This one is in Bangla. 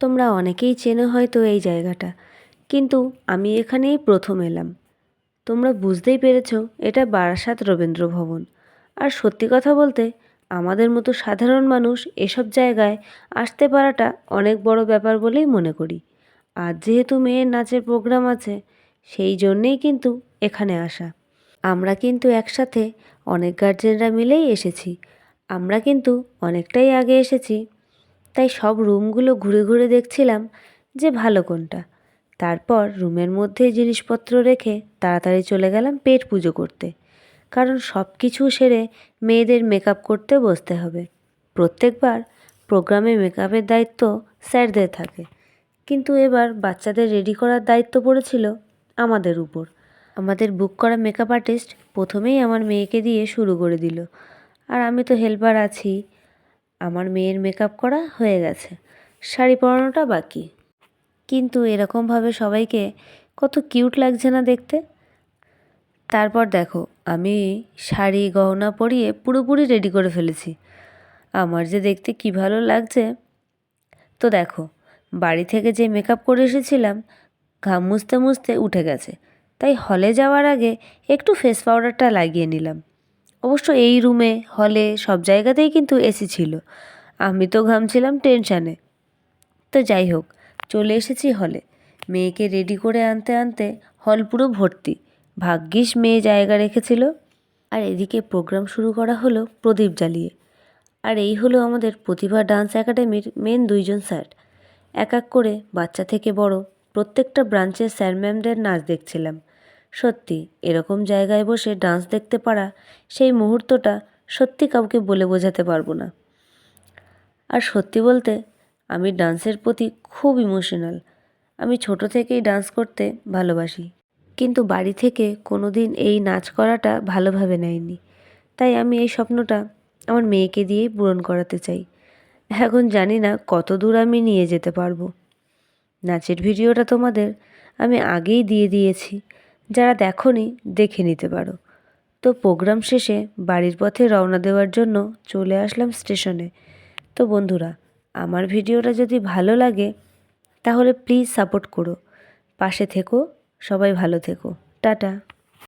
তোমরা অনেকেই চেনো হয়তো এই জায়গাটা, কিন্তু আমি এখানেই প্রথম এলাম। তোমরা বুঝতেই পেরেছ, এটা বারাসাত রবীন্দ্র ভবন। আর সত্যি কথা বলতে আমাদের মতো সাধারণ মানুষ এসব জায়গায় আসতে পারাটা অনেক বড় ব্যাপার বলেই মনে করি। আর যেহেতু মেয়ের নাচের প্রোগ্রাম আছে, সেই জন্যেই কিন্তু এখানে আসা। আমরা কিন্তু একসাথে অনেক গার্জেনরা মিলেই এসেছি। আমরা কিন্তু অনেকটাই আগে এসেছি, তাই সব রুমগুলো ঘুরে ঘুরে দেখছিলাম যে ভালো কোনটা। তারপর রুমের মধ্যে জিনিসপত্র রেখে তাড়াতাড়ি চলে গেলাম পেট পুজো করতে, কারণ সব কিছু সেরে মেয়েদের মেকআপ করতে বসতে হবে। প্রত্যেকবার প্রোগ্রামে মেকআপের দায়িত্ব স্যারদের থাকে, কিন্তু এবার বাচ্চাদের রেডি করার দায়িত্ব পড়েছিল আমাদের উপর। আমাদের বুক করা মেকআপ আর্টিস্ট প্রথমেই আমার মেয়েকে দিয়ে শুরু করে দিল, আর আমি তো হেল্পার আছি। আমার মেয়ের মেকআপ করা হয়ে গেছে, শাড়ি পরানোটা বাকি। কিন্তু এরকমভাবে সবাইকে কত কিউট লাগছে না দেখতে। তারপর দেখো, আমি শাড়ি গহনা পরিয়ে পুরোপুরি রেডি করে ফেলেছি। আমার যে দেখতে কি ভালো লাগছে। তো দেখো, বাড়ি থেকে যে মেকআপ করে এসেছিলাম, ঘাম মুছতে মুছতে উঠে গেছে, তাই হলে যাওয়ার আগে একটু ফেস পাউডারটা লাগিয়ে নিলাম। অবশ্য এই রুমে, হলে, সব জায়গাতেই কিন্তু এসি ছিল। আমি তো ঘামছিলাম টেনশানে। তো যাই হোক, চলে এসেছি হলে। মেয়েকে রেডি করে আনতে আনতে হল পুরো ভর্তি। ভাগ্যিস মেয়ে জায়গা রেখেছিল। আর এদিকে প্রোগ্রাম শুরু করা হলো প্রদীপ জ্বালিয়ে। আর এই হলো আমাদের প্রতিভা ডান্স একাডেমির মেন দুইজন স্যার। এক এক করে বাচ্চা থেকে বড় প্রত্যেকটা ব্রাঞ্চের স্যার ম্যামদের নাচ দেখছিলাম। সত্যি এরকম জায়গায় বসে ডান্স দেখতে পারা, সেই মুহূর্তটা সত্যি কাউকে বলে বোঝাতে পারবো না। আর সত্যি বলতে আমি ডান্সের প্রতি খুব ইমোশনাল। আমি ছোট থেকেই ডান্স করতে ভালোবাসি, কিন্তু বাড়ি থেকে কোনো দিন এই নাচ করাটা ভালোভাবে নেয়নি। তাই আমি এই স্বপ্নটা আমার মেয়েকে দিয়েই পূরণ করাতে চাই। এখন জানি না কত দূর আমি নিয়ে যেতে পারবো। নাচের ভিডিওটা তোমাদের আমি আগেই দিয়ে দিয়েছি, যারা দেখোনি দেখে নিতে পারো। তো প্রোগ্রাম শেষে বাড়ির পথে রওনা দেওয়ার জন্য চলে আসলাম স্টেশনে। তো বন্ধুরা, আমার ভিডিওটা যদি ভালো লাগে তাহলে প্লিজ সাপোর্ট করো, পাশে থেকো, সবাই ভালো থেকো। টাটা।